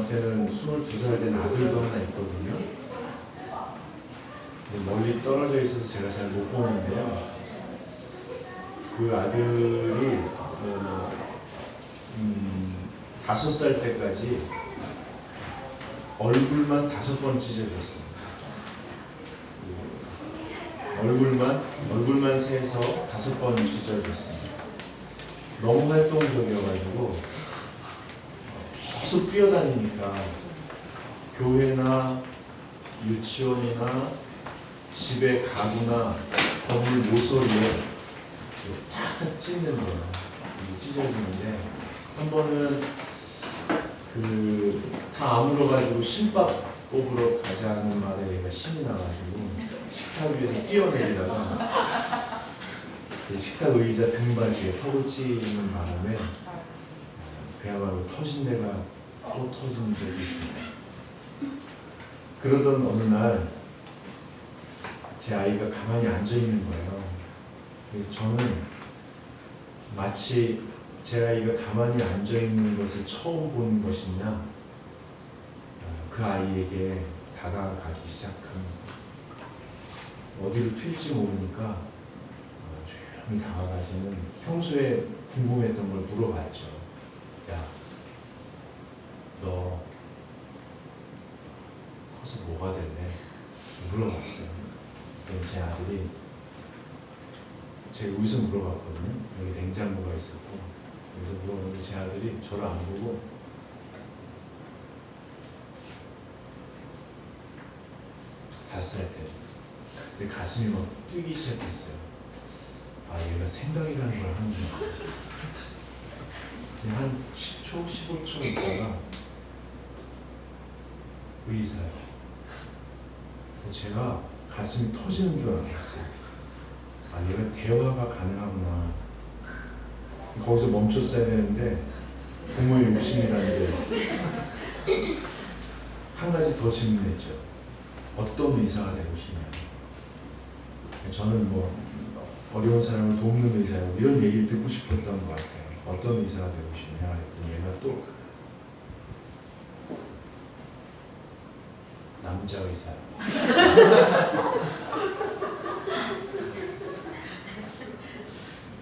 저한테는 22살 된 아들도 하나 있거든요. 멀리 떨어져 있어서 제가 잘 못 보는데요. 그 아들이 5살 때까지 얼굴만 5번 찢어졌습니다. 얼굴만 세서 5번 찢어졌습니다. 너무 활동적이어가지고 계속 뛰어다니니까 교회나 유치원이나 집에 가구나 건물 모서리에 탁탁 찢는 거예요. 찢어지는데 한 번은 다 아물어가지고 신밥 뽑으러 가자는 말에 얘가 신이 나가지고 식탁 위에서 뛰어내리다가 그 식탁 의자 등받이에 턱을 찌는 바람에 그야말로 터진 데가 또 터진 적이 있습니다. 그러던 어느 날 제 아이가 가만히 앉아 있는 거예요. 저는 마치 제 아이가 가만히 앉아 있는 것을 처음 본 것이냐, 그 아이에게 다가가기 시작한, 어디로 튈지 모르니까 조용히 다가가서는 평소에 궁금했던 걸 물어봤죠. 야, 너 커서 뭐가 될래? 물어봤어요. 제 아들이, 제가 여기서 물어봤거든요. 여기 냉장고가 있었고, 여기서 물어봤는데 제 아들이 저를 안 보고 5살 때 내 가슴이 막 뛰기 시작했어요. 아, 얘가 생각이라는 걸 하는구나. 한 10초, 15초 있다가 의사예요. 제가 가슴이 터지는 줄 알았어요. 아, 얘가 대화가 가능하구나. 거기서 멈췄어야 되는데 부모의 욕심이라는 게 한 가지 더 질문했죠. 어떤 의사가 되고 싶냐. 저는 뭐 어려운 사람을 돕는 의사요, 이런 얘기를 듣고 싶었던 것 같아요. 어떤 의사가 되고 싶냐 했더니 얘가 또 남자 의사요.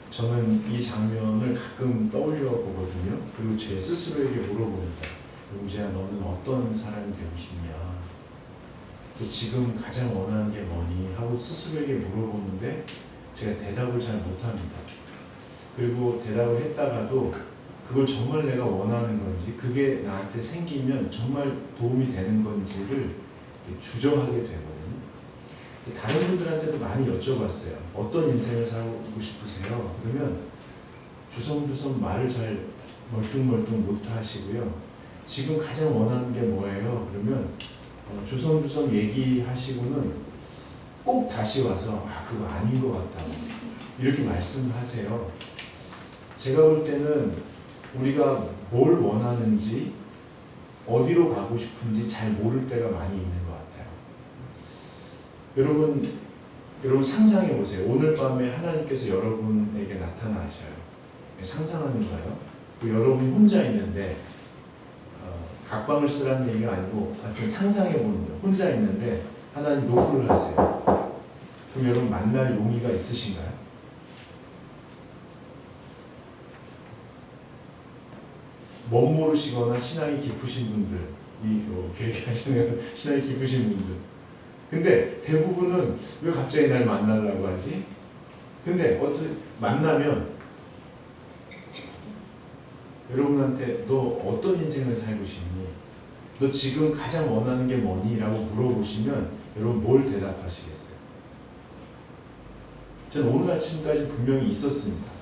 저는 이 장면을 가끔 떠올려 보거든요. 그리고 제 스스로에게 물어봅니다. 용재야, 너는 어떤 사람이 되고 싶냐? 또 지금 가장 원하는 게 뭐니? 하고 스스로에게 물어보는데 제가 대답을 잘 못합니다. 그리고 대답을 했다가도 그걸 정말 내가 원하는 건지, 그게 나한테 생기면 정말 도움이 되는 건지를 주저하게 되거든요. 다른 분들한테도 많이 여쭤봤어요. 어떤 인생을 살고 싶으세요? 그러면 주섬주섬 말을 잘 멀뚱멀뚱 못 하시고요. 지금 가장 원하는 게 뭐예요? 그러면 주섬주섬 얘기하시고는 꼭 다시 와서 그거 아닌 것 같다고 이렇게 말씀하세요. 제가 볼 때는 우리가 뭘 원하는지, 어디로 가고 싶은지 잘 모를 때가 많이 있는 것 같아요. 여러분 상상해 보세요. 오늘 밤에 하나님께서 여러분에게 나타나셔요. 상상하는 거예요. 여러분이 혼자 있는데, 각방을 쓰라는 얘기가 아니고 하여튼 상상해 보는 거예요. 혼자 있는데 하나님 노크를 하세요. 그럼 여러분 만날 용의가 있으신가요? 멋모르시거나 신앙이 깊으신 분들, 이렇게 하시는 신앙이 깊으신 분들. 근데 대부분은 왜 갑자기 날 만나려고 하지? 근데 만나면 여러분한테 너 어떤 인생을 살고 싶니? 너 지금 가장 원하는 게 뭐니? 라고 물어보시면 여러분 뭘 대답하시겠어요? 저는 오늘 아침까지 분명히 있었습니다.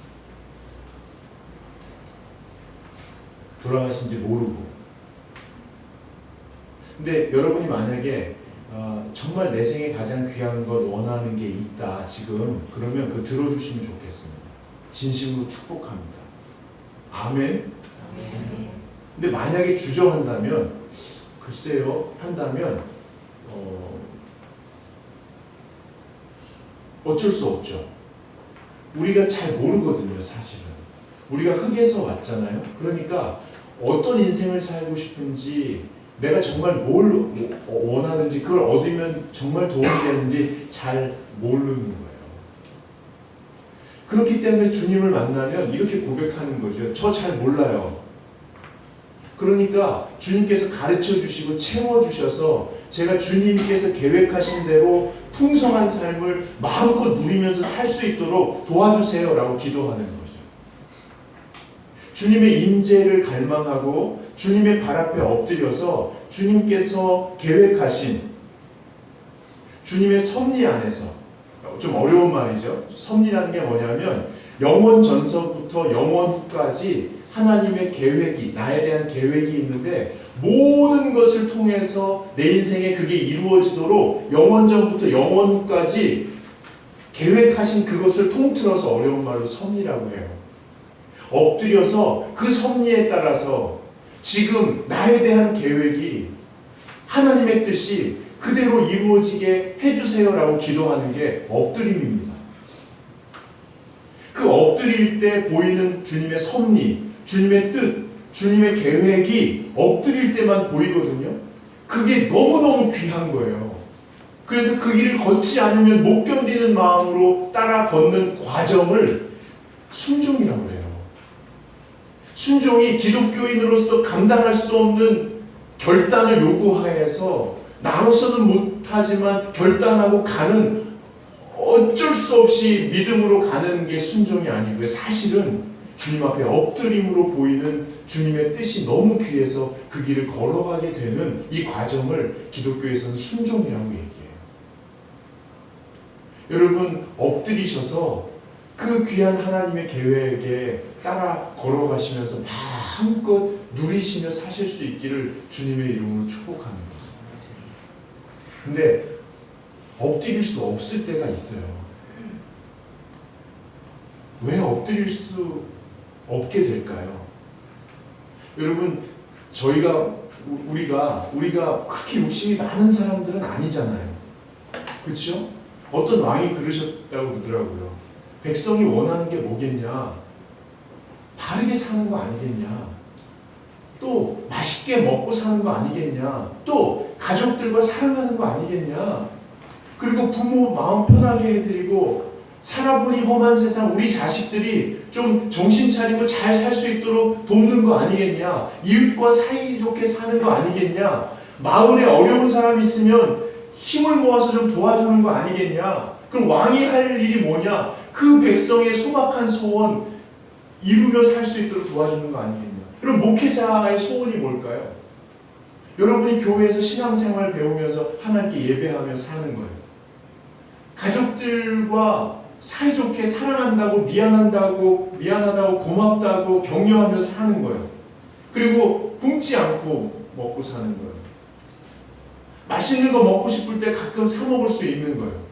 돌아가신지 모르고. 근데 여러분이 만약에 정말 내 생에 가장 귀한 것 원하는 게 있다 지금, 그러면 그거 들어주시면 좋겠습니다. 진심으로 축복합니다. 아멘. 근데 만약에 주저한다면, 글쎄요 한다면 어쩔 수 없죠. 우리가 잘 모르거든요. 사실은 우리가 흙에서 왔잖아요. 그러니까 어떤 인생을 살고 싶은지, 내가 정말 뭘 원하는지, 그걸 얻으면 정말 도움이 되는지 잘 모르는 거예요. 그렇기 때문에 주님을 만나면 이렇게 고백하는 거죠. 저 잘 몰라요. 그러니까 주님께서 가르쳐 주시고 채워 주셔서 제가 주님께서 계획하신 대로 풍성한 삶을 마음껏 누리면서 살 수 있도록 도와주세요라고 기도하는 거죠. 주님의 임재를 갈망하고 주님의 발 앞에 엎드려서 주님께서 계획하신 주님의 섭리 안에서, 좀 어려운 말이죠. 섭리라는 게 뭐냐면 영원 전서부터 영원 후까지 하나님의 계획이, 나에 대한 계획이 있는데 모든 것을 통해서 내 인생에 그게 이루어지도록 영원 전부터 영원 후까지 계획하신 그것을 통틀어서 어려운 말로 섭리라고 해요. 엎드려서 그 섭리에 따라서 지금 나에 대한 계획이, 하나님의 뜻이 그대로 이루어지게 해주세요라고 기도하는 게 엎드림입니다. 그 엎드릴 때 보이는 주님의 섭리, 주님의 뜻, 주님의 계획이 엎드릴 때만 보이거든요. 그게 너무너무 귀한 거예요. 그래서 그 길을 걷지 않으면 못 견디는 마음으로 따라 걷는 과정을 순종이라고 해요. 순종이 기독교인으로서 감당할 수 없는 결단을 요구하여서 나로서는 못하지만 결단하고 가는, 어쩔 수 없이 믿음으로 가는 게 순종이 아니고요. 사실은 주님 앞에 엎드림으로 보이는 주님의 뜻이 너무 귀해서 그 길을 걸어가게 되는 이 과정을 기독교에서는 순종이라고 얘기해요. 여러분, 엎드리셔서 그 귀한 하나님의 계획에 따라 걸어가시면서 마음껏 누리시며 사실 수 있기를 주님의 이름으로 축복합니다. 근데 엎드릴 수 없을 때가 있어요. 왜 엎드릴 수 없게 될까요? 여러분, 우리가 그렇게 욕심이 많은 사람들은 아니잖아요. 그렇죠? 어떤 왕이 그러셨다고 그러더라고요. 백성이 원하는 게 뭐겠냐? 바르게 사는 거 아니겠냐? 또 맛있게 먹고 사는 거 아니겠냐? 또 가족들과 사랑하는 거 아니겠냐? 그리고 부모 마음 편하게 해드리고, 살아보니 험한 세상 우리 자식들이 좀 정신 차리고 잘 살 수 있도록 돕는 거 아니겠냐? 이웃과 사이좋게 사는 거 아니겠냐? 마을에 어려운 사람 있으면 힘을 모아서 좀 도와주는 거 아니겠냐? 그럼 왕이 할 일이 뭐냐? 그 백성의 소박한 소원 이루며 살 수 있도록 도와주는 거 아니겠냐? 그럼 목회자의 소원이 뭘까요? 여러분이 교회에서 신앙생활 배우면서 하나님께 예배하며 사는 거예요. 가족들과 사이좋게 사랑한다고, 미안하다고, 고맙다고 격려하면서 사는 거예요. 그리고 굶지 않고 먹고 사는 거예요. 맛있는 거 먹고 싶을 때 가끔 사 먹을 수 있는 거예요.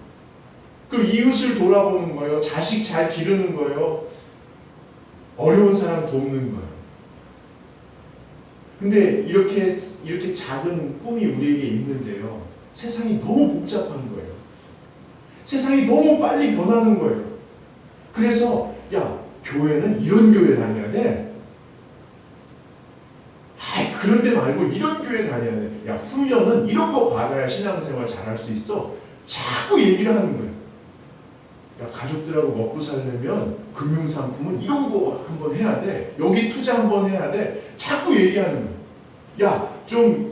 그리고 이웃을 돌아보는 거예요. 자식 잘 기르는 거예요. 어려운 사람 돕는 거예요. 근데 이렇게 작은 꿈이 우리에게 있는데요. 세상이 너무 복잡한 거예요. 세상이 너무 빨리 변하는 거예요. 그래서 야, 교회는 이런 교회 다녀야 돼. 그런 데 말고 이런 교회 다녀야 돼. 야, 훈련은 이런 거 받아야 신앙생활 잘할 수 있어. 자꾸 얘기를 하는 거예요. 야, 가족들하고 먹고 살려면 금융상품은 이런 거 한번 해야 돼. 여기 투자 한번 해야 돼. 자꾸 얘기하는 거예요. 야, 좀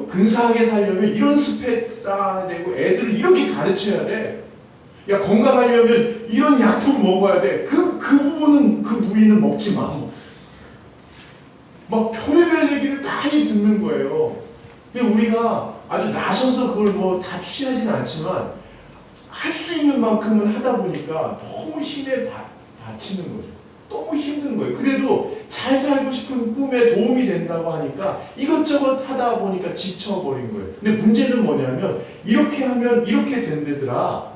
근사하게 살려면 이런 스펙 쌓아야 되고 애들을 이렇게 가르쳐야 돼. 야, 건강하려면 이런 약품 먹어야 돼. 그 부위는 먹지 마. 막 별의별 얘기를 많이 듣는 거예요. 근데 우리가 아주 나서서 그걸 다 취하진 않지만 할 수 있는 만큼은 하다 보니까 너무 힘에 바치는 거죠. 너무 힘든 거예요. 그래도 잘 살고 싶은 꿈에 도움이 된다고 하니까 이것저것 하다 보니까 지쳐버린 거예요. 근데 문제는 뭐냐면 이렇게 하면 이렇게 된대더라.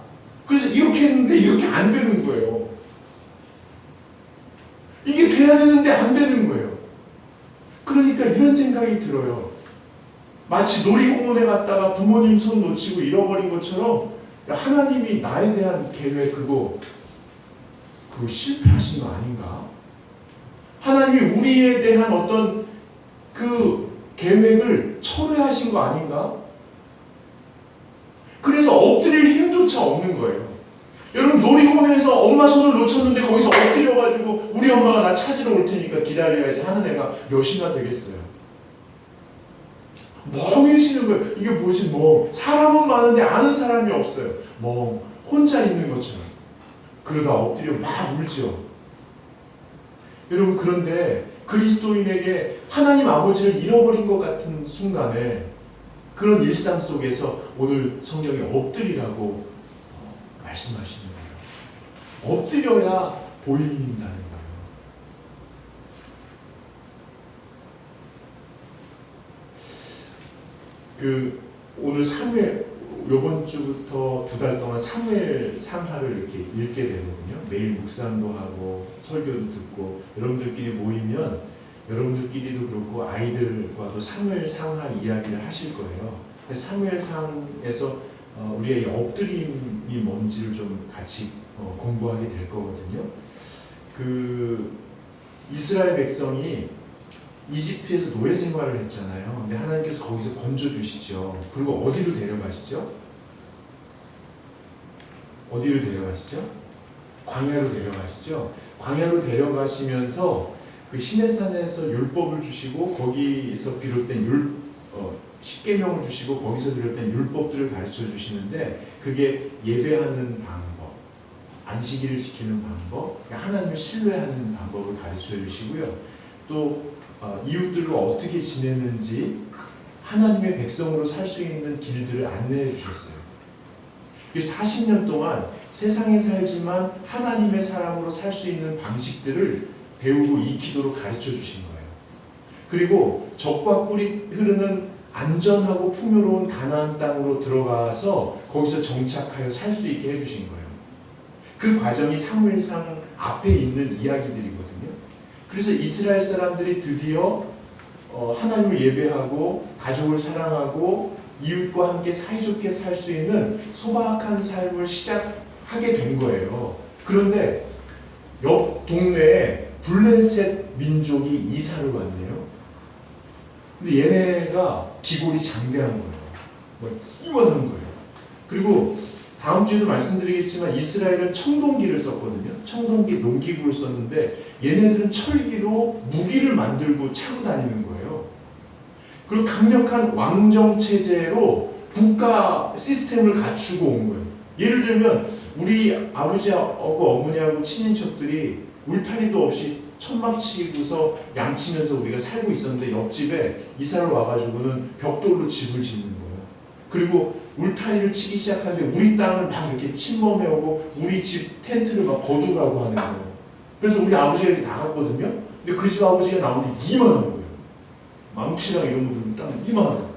그래서 이렇게 했는데 이렇게 안 되는 거예요. 이게 돼야 되는데 안 되는 거예요. 그러니까 이런 생각이 들어요. 마치 놀이공원에 갔다가 부모님 손 놓치고 잃어버린 것처럼 하나님이 나에 대한 계획 그거 실패하신 거 아닌가? 하나님이 우리에 대한 어떤 그 계획을 철회하신 거 아닌가? 그래서 엎드릴 힘조차 없는 거예요. 여러분, 놀이공원에서 엄마 손을 놓쳤는데 거기서 엎드려가지고 우리 엄마가 나 찾으러 올 테니까 기다려야지 하는 애가 몇이나 되겠어요. 멍해지는 거예요. 이게 뭐지 멍. 사람은 많은데 아는 사람이 없어요. 멍. 혼자 있는 것처럼. 그러다 엎드려 막 울죠. 여러분, 그런데 그리스도인에게 하나님 아버지를 잃어버린 것 같은 순간에 그런 일상 속에서 오늘 성경에 엎드리라고 말씀하시는 거예요. 엎드려야 보인다는 거예요. 오늘 요번 주부터 2달 동안 사무엘 상하를 이렇게 읽게 되거든요. 매일 묵상도 하고 설교도 듣고 여러분들끼리 모이면 여러분들끼리도 그렇고 아이들과도 사무엘 상하 이야기를 하실 거예요. 사무엘 상에서 우리의 엎드림이 뭔지를 좀 같이 공부하게 될 거거든요. 이스라엘 백성이 이집트에서 노예 생활을 했잖아요. 근데 하나님께서 거기서 건져주시죠. 그리고 어디로 데려가시죠? 어디로 데려가시죠? 광야로 데려가시죠. 광야로 데려가시면서 그 시내산에서 율법을 주시고 거기서 비롯된 십계명을 주시고 거기서 비롯된 율법들을 가르쳐 주시는데 그게 예배하는 방법, 안식일을 지키는 방법, 하나님을 신뢰하는 방법을 가르쳐 주시고요. 또 이웃들과 어떻게 지내는지 하나님의 백성으로 살 수 있는 길들을 안내해 주셨어요. 40년 동안 세상에 살지만 하나님의 사람으로 살 수 있는 방식들을 배우고 익히도록 가르쳐 주신 거예요. 그리고 적과 꿀이 흐르는 안전하고 풍요로운 가나안 땅으로 들어가서 거기서 정착하여 살 수 있게 해주신 거예요. 그 과정이 사무엘상 앞에 있는 이야기들이거든요. 그래서 이스라엘 사람들이 드디어 하나님을 예배하고 가족을 사랑하고 이웃과 함께 사이좋게 살 수 있는 소박한 삶을 시작하게 된 거예요. 그런데 옆 동네에 블레셋 민족이 이사를 왔네요. 근데 얘네가 기골이 장대한 거예요. 희원한 거예요. 그리고 다음 주에도 말씀드리겠지만 이스라엘은 청동기를 썼거든요. 청동기 농기구를 썼는데 얘네들은 철기로 무기를 만들고 차고 다니는 거예요. 그리고 강력한 왕정 체제로 국가 시스템을 갖추고 온 거예요. 예를 들면 우리 아버지하고 어머니하고 친인척들이 울타리도 없이 천막 치고서 양치면서 우리가 살고 있었는데 옆집에 이사를 와가지고는 벽돌로 집을 짓는 거예요. 그리고 울타리를 치기 시작하는데 우리 땅을 막 이렇게 침범해오고 우리 집 텐트를 막 거두라고 하는 거예요. 그래서 우리 아버지가 나갔거든요. 근데 그 집 아버지가 나오는데 이만한 거예요. 망치랑 이런 거 들면 딱 이만한 거예요.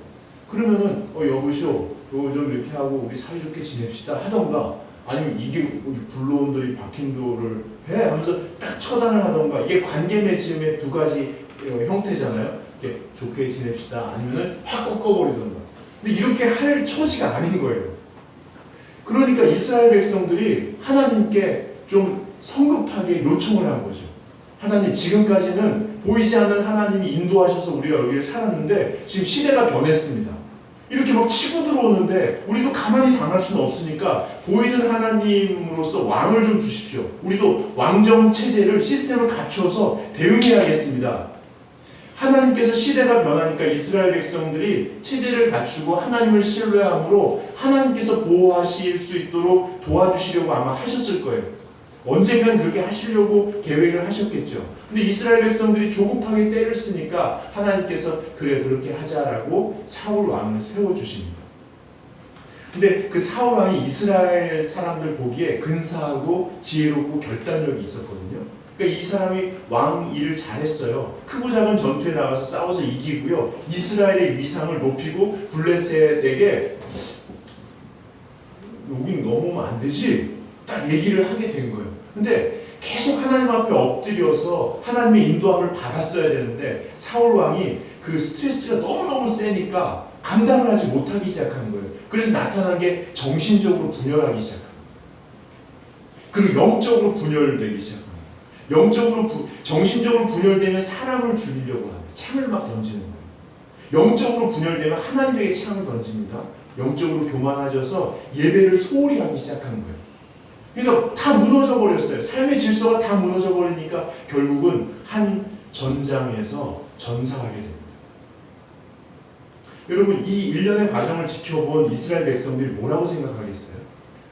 그러면은 여보시오, 요거 좀 이렇게 하고 우리 사이좋게 지냅시다 하던가, 아니면 이게 우리 불러온 돌이 박힌 돌을 해 하면서 딱 처단을 하던가. 이게 관계 맺음의 두 가지 형태잖아요. 이렇게 좋게 지냅시다 아니면은 확 꺾어버리던가. 근데 이렇게 할 처지가 아닌 거예요. 그러니까 이스라엘 백성들이 하나님께 좀 성급하게 요청을 한 거죠. 하나님, 지금까지는 보이지 않는 하나님이 인도하셔서 우리가 여기를 살았는데 지금 시대가 변했습니다. 이렇게 막 치고 들어오는데 우리도 가만히 당할 수는 없으니까 보이는 하나님으로서 왕을 좀 주십시오. 우리도 왕정 체제를 시스템을 갖추어서 대응해야겠습니다. 하나님께서 시대가 변하니까 이스라엘 백성들이 체제를 갖추고 하나님을 신뢰함으로 하나님께서 보호하실 수 있도록 도와주시려고 아마 하셨을 거예요. 언젠간 그렇게 하시려고 계획을 하셨겠죠. 근데 이스라엘 백성들이 조급하게 때를 쓰니까 하나님께서 그래 그렇게 하자라고 사울 왕을 세워주십니다. 근데 그 사울 왕이 이스라엘 사람들 보기에 근사하고 지혜롭고 결단력이 있었거든요. 그러니까 이 사람이 왕 일을 잘했어요. 크고 작은 전투에 나가서 싸워서 이기고요. 이스라엘의 위상을 높이고 블레셋에게 여긴 넘어오면 안 되지 딱 얘기를 하게 된 거예요. 근데 계속 하나님 앞에 엎드려서 하나님의 인도함을 받았어야 되는데 사울 왕이 그 스트레스가 너무너무 세니까 감당을 하지 못하기 시작한 거예요. 그래서 나타난 게 정신적으로 분열하기 시작한 거예요. 그리고 영적으로 분열되기 시작한 거예요. 정신적으로 분열되면 사람을 죽이려고 합니다. 창을 막 던지는 거예요. 영적으로 분열되면 하나님에게 창을 던집니다. 영적으로 교만해져서 예배를 소홀히 하기 시작하는 거예요. 그러니까 다 무너져 버렸어요. 삶의 질서가 다 무너져 버리니까 결국은 한 전장에서 전사하게 됩니다. 여러분, 이 일련의 과정을 지켜본 이스라엘 백성들이 뭐라고 생각하겠어요?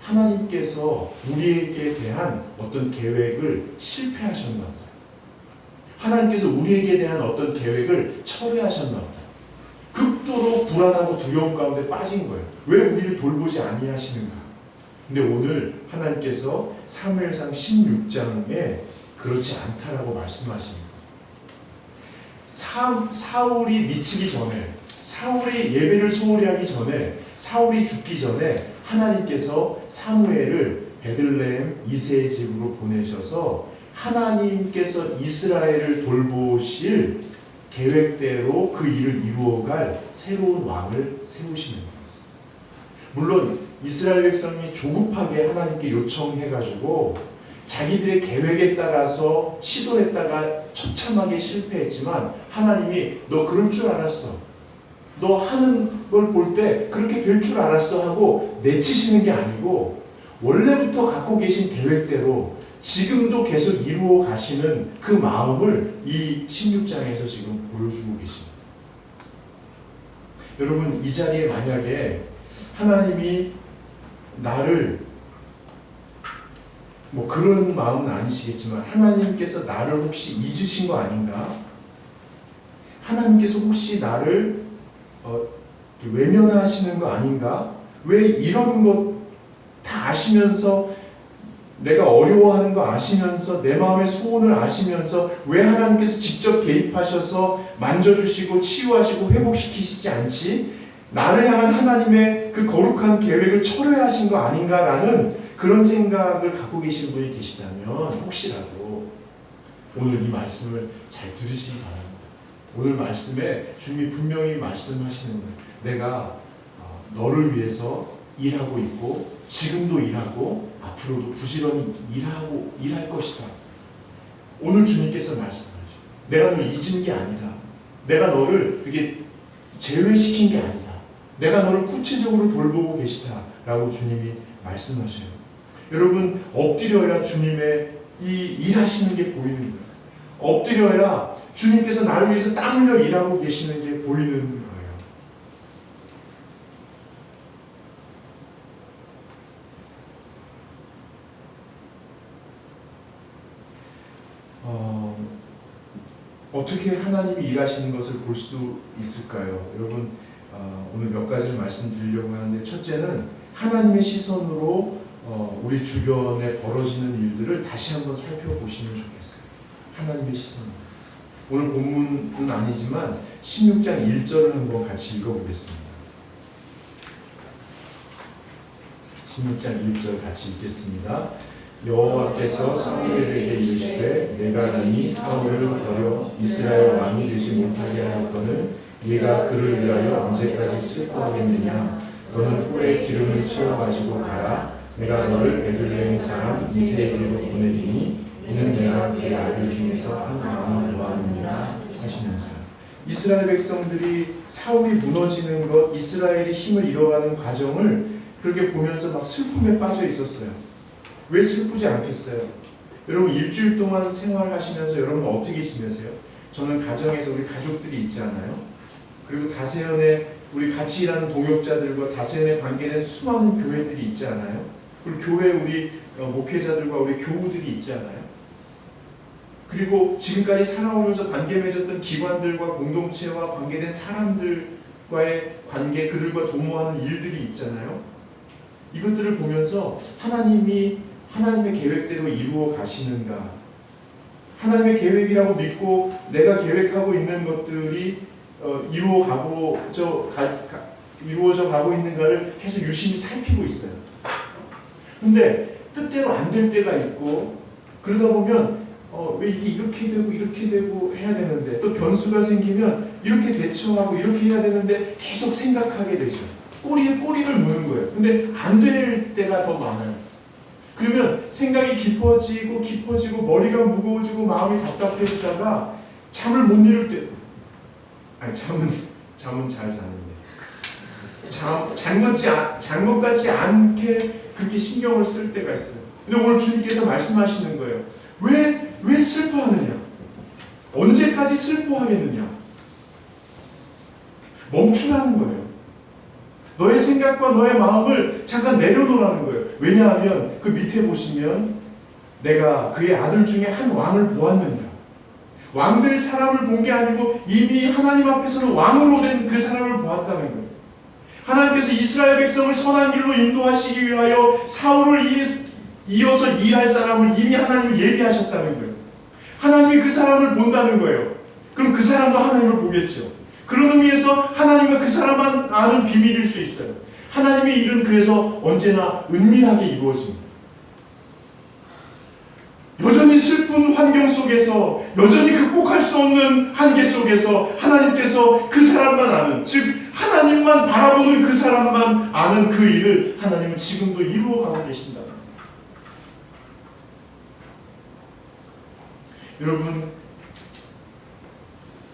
하나님께서 우리에게 대한 어떤 계획을 실패하셨나 보다. 하나님께서 우리에게 대한 어떤 계획을 철회하셨나 보다. 극도로 불안하고 두려움 가운데 빠진 거예요. 왜 우리를 돌보지 아니하시는가? 근데 오늘 하나님께서 사무엘상 16장에 그렇지 않다라고 말씀하십니다. 사울이 미치기 전에, 사울이 예배를 소홀히 하기 전에, 사울이 죽기 전에 하나님께서 사무엘을 베들레헴 이새의 집으로 보내셔서 하나님께서 이스라엘을 돌보실 계획대로 그 일을 이루어갈 새로운 왕을 세우시는 거예요. 물론 이스라엘 백성이 조급하게 하나님께 요청해가지고 자기들의 계획에 따라서 시도했다가 처참하게 실패했지만 하나님이 너 그럴 줄 알았어, 너 하는 걸 볼 때 그렇게 될 줄 알았어 하고 내치시는 게 아니고 원래부터 갖고 계신 계획대로 지금도 계속 이루어 가시는 그 마음을 이 16장에서 지금 보여주고 계십니다. 여러분, 이 자리에 만약에 하나님이 나를, 뭐 그런 마음은 아니시겠지만 하나님께서 나를 혹시 잊으신 거 아닌가? 하나님께서 혹시 나를 외면하시는 거 아닌가? 왜 이런 것 다 아시면서, 내가 어려워하는 거 아시면서, 내 마음의 소원을 아시면서 왜 하나님께서 직접 개입하셔서 만져주시고 치유하시고 회복시키시지 않지? 나를 향한 하나님의 그 거룩한 계획을 철회하신 거 아닌가라는 그런 생각을 갖고 계신 분이 계시다면 혹시라도 오늘 이 말씀을 잘 들으시기 바랍니다. 오늘 말씀에 주님이 분명히 말씀하시는 거예요. 내가 너를 위해서 일하고 있고 지금도 일하고 앞으로도 부지런히 일할 것이다. 오늘 주님께서 말씀하시죠. 내가 너를 잊은 게 아니라, 내가 너를 이렇게 제외시킨 게 아니다. 내가 너를 구체적으로 돌보고 계시다라고 주님이 말씀하셔요. 여러분, 엎드려야 주님의 이 일하시는 게 보이는 거예요. 엎드려야 주님께서 나를 위해서 땀 흘려 일하고 계시는 게 보이는 거예요. 어떻게 하나님이 일하시는 것을 볼 수 있을까요? 여러분, 오늘 몇 가지를 말씀드리려고 하는데, 첫째는 하나님의 시선으로 우리 주변에 벌어지는 일들을 다시 한번 살펴보시면 좋겠어요. 하나님의 시선으로. 오늘 본문은 아니지만 16장 1절을 한번 같이 읽어보겠습니다. 16장 1절 같이 읽겠습니다. 여호와께서 사무엘에게 이르시되 내가 능히 사울을 버려 이스라엘 왕이 되지 못하게 하였거늘 네가 그를 위하여 언제까지 슬퍼하겠느냐? 너는 꿀에 기름을 채워가지고 가라. 내가 너를 베들레헴 사람 이새에게로 보내리니 이는 내가 그의 아들 중에서 한 마음을 좋아하느니라 하시는지라. 이스라엘 백성들이 사울이 무너지는 것, 이스라엘이 힘을 잃어가는 과정을 그렇게 보면서 막 슬픔에 빠져 있었어요. 왜 슬프지 않겠어요? 여러분, 일주일 동안 생활하시면서 여러분 어떻게 지내세요? 저는 가정에서 우리 가족들이 있지 않아요? 그리고 다세연의 우리 같이 일하는 동역자들과 다세연에 관계된 수많은 교회들이 있지 않아요? 그리고 교회 우리 목회자들과 우리 교우들이 있지 않아요? 그리고 지금까지 살아오면서 관계 맺었던 기관들과 공동체와 관계된 사람들과의 관계, 그들과 도모하는 일들이 있잖아요? 이것들을 보면서 하나님의 계획대로 이루어 가시는가? 하나님의 계획이라고 믿고 내가 계획하고 있는 것들이 이루어져 가고 있는가를 계속 유심히 살피고 있어요. 근데 뜻대로 안 될 때가 있고, 그러다 보면 왜 이게 이렇게 되고 해야 되는데, 또 변수가 생기면 이렇게 대처하고 이렇게 해야 되는데 계속 생각하게 되죠. 꼬리에 꼬리를 무는 거예요. 근데 안 될 때가 더 많아요. 그러면 생각이 깊어지고 깊어지고 머리가 무거워지고 마음이 답답해지다가 잠을 못 이룰 때, 아니 잠은 잘 자는데 잔것 같지 않게 그렇게 신경을 쓸 때가 있어요. 근데 오늘 주님께서 말씀하시는 거예요. 왜 슬퍼하느냐? 언제까지 슬퍼하겠느냐? 멈추라는 거예요. 너의 생각과 너의 마음을 잠깐 내려놓으라는 거예요. 왜냐하면 그 밑에 보시면 내가 그의 아들 중에 한 왕을 보았느니라. 왕될 사람을 본 게 아니고 이미 하나님 앞에서는 왕으로 된 그 사람을 보았다는 거예요. 하나님께서 이스라엘 백성을 선한 길로 인도하시기 위하여 사울을 이어서 일할 사람을 이미 하나님이 예비하셨다는 거예요. 하나님이 그 사람을 본다는 거예요. 그럼 그 사람도 하나님을 보겠죠. 그런 의미에서 하나님과 그 사람만 아는 비밀일 수 있어요. 하나님의 일은 그래서 언제나 은밀하게 이루어집니다. 여전히 슬픈 환경 속에서, 여전히 극복할 수 없는 한계 속에서 하나님께서 그 사람만 아는, 즉 하나님만 바라보는 그 사람만 아는 그 일을 하나님은 지금도 이루어가고 계신다. 여러분,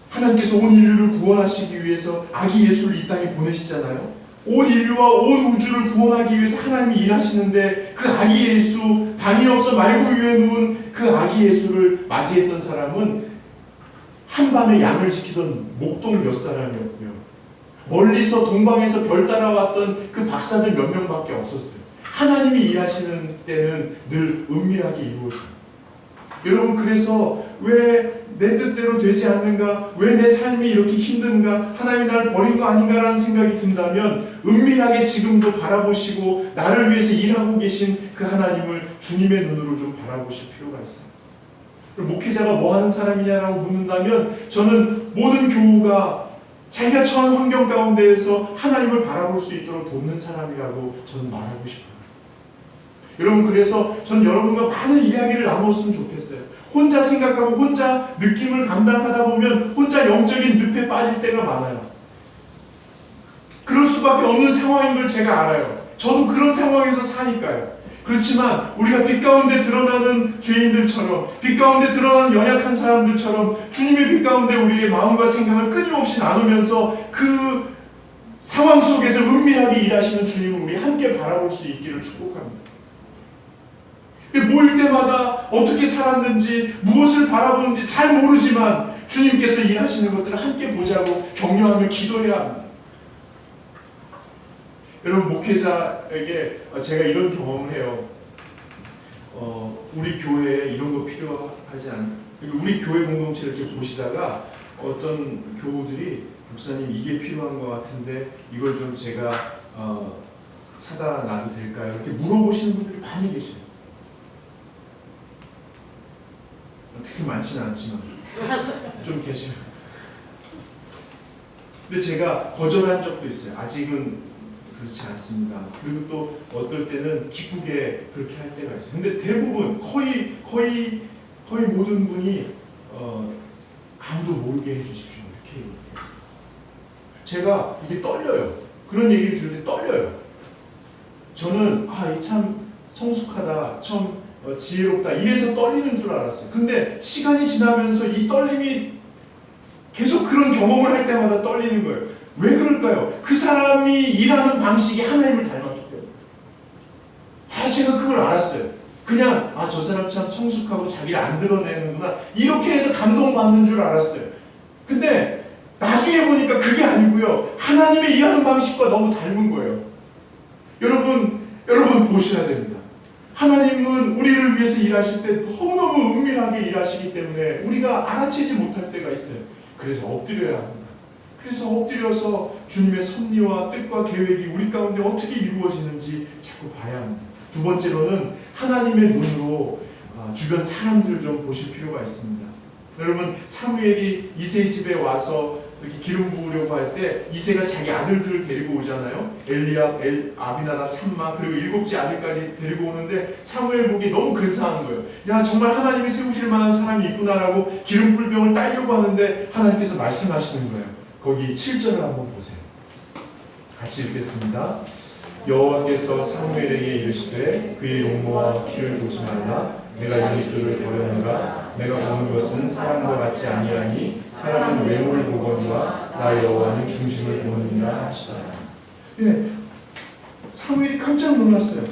하나님께서 온 인류를 구원하시기 위해서 아기 예수를 이 땅에 보내시잖아요. 온 인류와 온 우주를 구원하기 위해서 하나님이 일하시는데 그 아기 예수, 방이 없어 말구 위에 누운 그 아기 예수를 맞이했던 사람은 한밤에 양을 지키던 목동 몇 사람이었고요. 멀리서 동방에서 별 따라왔던 그 박사들 몇 명밖에 없었어요. 하나님이 일하시는 때는 늘 은밀하게 이루어집니다. 여러분, 그래서 왜 내 뜻대로 되지 않는가? 왜 내 삶이 이렇게 힘든가? 하나님이 날 버린 거 아닌가라는 생각이 든다면 은밀하게 지금도 바라보시고 나를 위해서 일하고 계신 그 하나님을 주님의 눈으로 좀 바라보실 필요가 있어요. 목회자가 뭐 하는 사람이냐라고 묻는다면 저는 모든 교우가 자기가 처한 환경 가운데에서 하나님을 바라볼 수 있도록 돕는 사람이라고 저는 말하고 싶어요. 여러분, 그래서 저는 여러분과 많은 이야기를 나눴으면 좋겠어요. 혼자 생각하고 혼자 느낌을 감당하다 보면 혼자 영적인 늪에 빠질 때가 많아요. 그럴 수밖에 없는 상황인 걸 제가 알아요. 저도 그런 상황에서 사니까요. 그렇지만 우리가 빛 가운데 드러나는 죄인들처럼, 빛 가운데 드러나는 연약한 사람들처럼 주님의 빛 가운데 우리의 마음과 생각을 끊임없이 나누면서 그 상황 속에서 은밀하게 일하시는 주님을 우리 함께 바라볼 수 있기를 축복합니다. 모일 때마다 어떻게 살았는지, 무엇을 바라보는지 잘 모르지만 주님께서 일하시는 것들을 함께 보자고 격려하며 기도해야 합니다. 여러분, 목회자에게 제가 이런 경험을 해요. 우리 교회에 이런 거 필요하지 않아요. 우리 교회 공동체를 이렇게 보시다가 어떤 교우들이 목사님 이게 필요한 것 같은데 이걸 좀 제가 사다 놔도 될까요? 이렇게 물어보시는 분들이 많이 계세요. 그렇게 많지는 않지만 좀 계셔요. 근데 제가 거절한 적도 있어요. 아직은 그렇지 않습니다. 그리고 또 어떨 때는 기쁘게 그렇게 할 때가 있어요. 근데 대부분 거의 모든 분이 아무도 모르게 해주십시오. 이렇게 얘기해요. 제가 이게 떨려요. 그런 얘기를 들을 때 떨려요. 저는 이 참 성숙하다, 참 지혜롭다, 이래서 떨리는 줄 알았어요. 근데 시간이 지나면서 이 떨림이 계속 그런 경험을 할 때마다 떨리는 거예요. 왜 그럴까요? 그 사람이 일하는 방식이 하나님을 닮았기 때문에. 제가 그걸 알았어요. 그냥 저 사람 참 성숙하고 자기를 안 드러내는구나, 이렇게 해서 감동받는 줄 알았어요. 근데 나중에 보니까 그게 아니고요, 하나님의 일하는 방식과 너무 닮은 거예요. 여러분 보셔야 됩니다. 하나님은 우리를 위해서 일하실 때 너무너무 은밀하게 일하시기 때문에 우리가 알아채지 못할 때가 있어요. 그래서 엎드려야 합니다. 그래서 엎드려서 주님의 섭리와 뜻과 계획이 우리 가운데 어떻게 이루어지는지 자꾸 봐야 합니다. 두 번째로는 하나님의 눈으로 주변 사람들을 좀 보실 필요가 있습니다. 여러분, 사무엘이 이새의 집에 와서 이렇게 기름 부으려고 할 때 이새가 자기 아들들을 데리고 오잖아요. 엘리압, 아비나답, 삼마, 그리고 7째 아들까지 데리고 오는데 사무엘 보기 너무 근사한 거예요. 야, 정말 하나님이 세우실 만한 사람이 있구나라고 기름 불병을 따려고 하는데 하나님께서 말씀하시는 거예요. 거기 7절을 한번 보세요. 같이 읽겠습니다. 여호와께서 사무엘에게 이르시되 그의 용모와 키를 보지 말라. 내가 이미 그를 버려노라. 내가 보는 것은 사람과 같지 아니하니 사람은 외모를 보거니와 나 여호와는 중심을 보느니라 하시더라. 네, 사무엘이 깜짝 놀랐어요.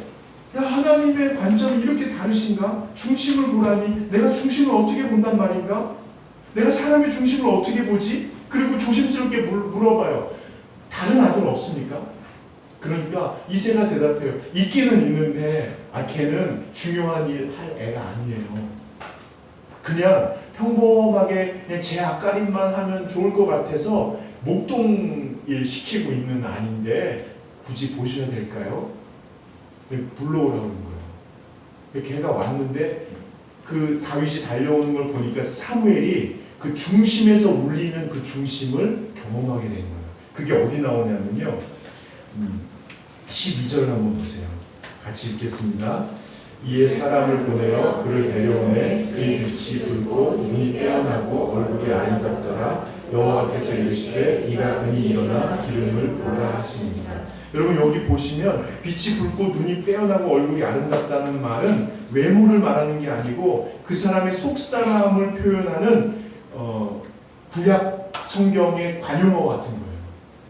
야, 하나님의 관점이 이렇게 다르신가? 중심을 보라니 내가 중심을 어떻게 본단 말인가? 내가 사람의 중심을 어떻게 보지? 그리고 조심스럽게 물어봐요. 다른 아들 없습니까? 그러니까 이새가 대답해요. 있기는 있는데 걔는 중요한 일 할 애가 아니에요. 그냥 평범하게 그냥 제 앞가림만 하면 좋을 것 같아서 목동일 시키고 있는 아이인데 굳이 보셔야 될까요? 불러오라고 하는 거예요. 걔가 왔는데 그 다윗이 달려오는 걸 보니까 사무엘이 그 중심에서 울리는 그 중심을 경험하게 된 거예요. 그게 어디 나오냐면요. 12절 한번 보세요. 같이 읽겠습니다. 이에 사람을 보내어 그를 데려오매 그의 빛이 붉고 눈이 빼어나고 얼굴이 아름답더라. 여호와께서 이르시되 이가 그니 일어나 기름을 부으라 하시니라. 여러분 여기 보시면 빛이 붉고 눈이 빼어나고 얼굴이 아름답다는 말은 외모를 말하는 게 아니고 그 사람의 속사람을 표현하는 구약 성경의 관용어 같은 거예요.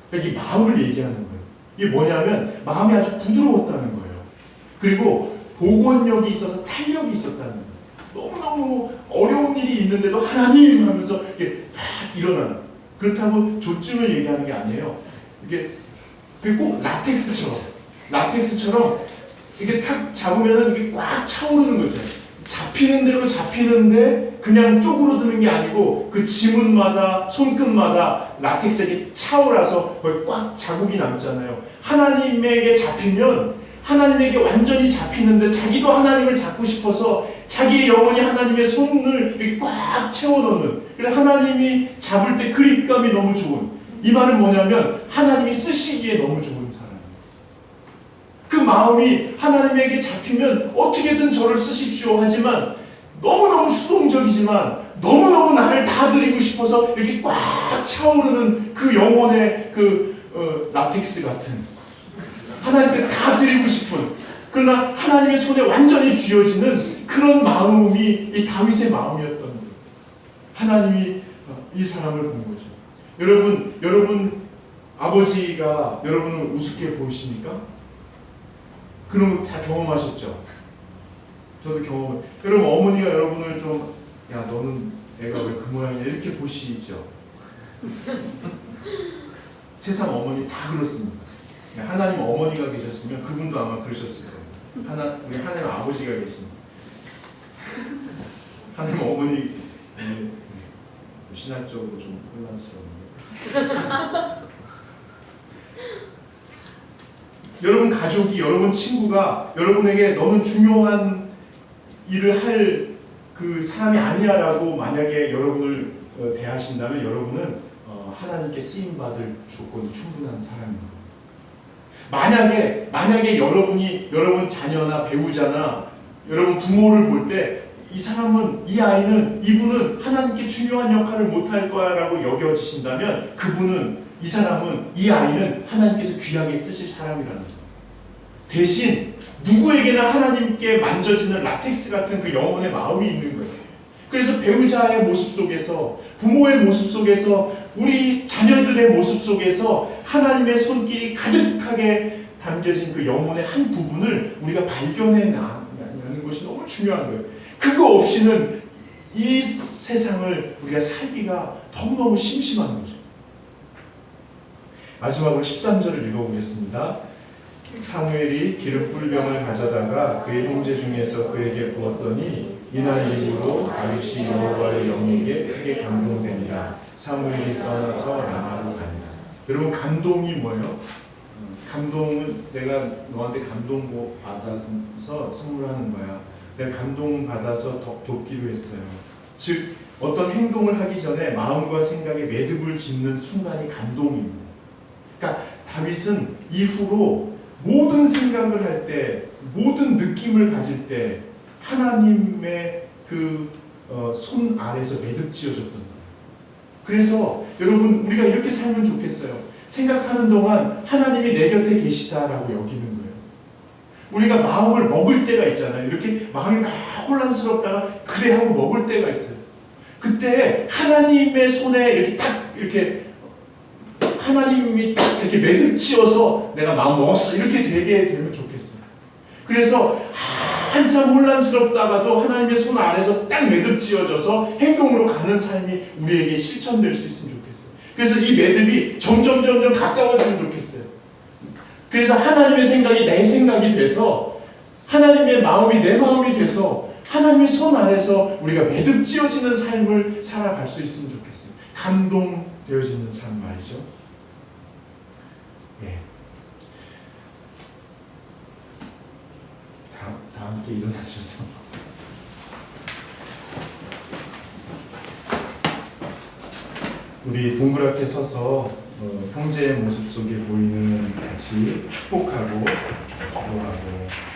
그러니까 이 마음을 얘기하는 거예요. 이게 뭐냐면 마음이 아주 부드러웠다는 거예요. 그리고 복원력이 있어서 탄력이 있었다는 거예요. 너무너무 어려운 일이 있는데도 하나님 하면서 이게 팍 일어나는. 그렇다고 조증을 얘기하는 게 아니에요. 이게 꼭 라텍스처럼 이게 탁 잡으면은 이게 꽉 차오르는 거죠. 잡히는 대로 잡히는데 그냥 쪼그러드는 게 아니고 그 지문마다 손끝마다 라텍스에 차오라서 거기 꽉 자국이 남잖아요. 하나님에게 잡히면 하나님에게 완전히 잡히는데 자기도 하나님을 잡고 싶어서 자기의 영혼이 하나님의 손을 이렇게 꽉 채워넣는. 그래서 하나님이 잡을 때 그립감이 너무 좋은. 이 말은 뭐냐면 하나님이 쓰시기에 너무 좋은 사람. 그 마음이 하나님에게 잡히면 어떻게든 저를 쓰십시오 하지만 너무너무 수동적이지만 너무너무 나를 다 드리고 싶어서 이렇게 꽉 차오르는 그 영혼의 라텍스 같은 하나님께 다 드리고 싶은 그러나 하나님의 손에 완전히 쥐어지는 그런 마음이 이 다윗의 마음이었던 거예요. 하나님이 이 사람을 본 거죠. 여러분 아버지가 여러분을 우습게 보이십니까? 그런 거 다 경험하셨죠? 저도 경험. 여러분 어머니가 여러분을 좀 야 너는 애가 왜 그 모양이야 이렇게 보시죠. 세상 어머니 다 그렇습니다. 하나님 어머니가 계셨으면 그분도 아마 그러셨을 거예요. 우리 하나님 아버지가 계십니다. 하나님 어머니 신학적으로 좀 혼란스러운데. 여러분 가족이, 여러분 친구가 여러분에게 너는 중요한 일을 할 그 사람이 아니야 라고 만약에 여러분을 대하신다면 여러분은 하나님께 쓰임받을 조건이 충분한 사람입니다. 만약에 여러분 자녀나 배우자나 여러분 부모를 볼 때 이분은 하나님께 중요한 역할을 못할 거야 라고 여겨지신다면 이 아이는 하나님께서 귀하게 쓰실 사람이라는 거예요. 대신 누구에게나 하나님께 만져지는 라텍스 같은 그 영혼의 마음이 있는 거예요. 그래서 배우자의 모습 속에서, 부모의 모습 속에서, 우리 자녀들의 모습 속에서 하나님의 손길이 가득하게 담겨진 그 영혼의 한 부분을 우리가 발견해내는 것이 너무 중요한 거예요. 그거 없이는 이 세상을 우리가 살기가 너무너무 심심한 거죠. 마지막으로 13절을 읽어보겠습니다. 사무엘이 기름 뿔병을 가져다가 그의 형제 중에서 그에게 부었더니 이날 이후로 다윗이 여호와의 영에게 크게 감동되니라. 사무엘이 떠나서 라마로 가니라. 여러분 감동이 뭐예요? 감동은 내가 너한테 감동 받아서 선물하는 거야. 내가 감동 받아서 돕기로 했어요. 즉 어떤 행동을 하기 전에 마음과 생각에 매듭을 짓는 순간이 감동입니다. 그러니까 다윗은 이후로 모든 생각을 할 때, 모든 느낌을 가질 때 하나님의 손 아래서 매듭 지어졌던 거예요. 그래서 여러분 우리가 이렇게 살면 좋겠어요. 생각하는 동안 하나님이 내 곁에 계시다라고 여기는 거예요. 우리가 마음을 먹을 때가 있잖아요. 이렇게 마음이 막 혼란스럽다가 그래 하고 먹을 때가 있어요. 그때 하나님의 손에 이렇게 딱 이렇게 하나님이 딱 이렇게 매듭지어서 내가 마음 먹었어 이렇게 되게 되면 좋겠어요. 그래서 한참 혼란스럽다가도 하나님의 손 안에서 딱 매듭지어져서 행동으로 가는 삶이 우리에게 실천될 수 있으면 좋겠어요. 그래서 이 매듭이 점점 가까워지면 좋겠어요. 그래서 하나님의 생각이 내 생각이 돼서 하나님의 마음이 내 마음이 돼서 하나님의 손 안에서 우리가 매듭지어지는 삶을 살아갈 수 있으면 좋겠어요. 감동되어지는 삶 말이죠. 예. 다 함께 일어나셔서 우리 동그랗게 서서 형제의 모습 속에 보이는 같이 축복하고 기도하고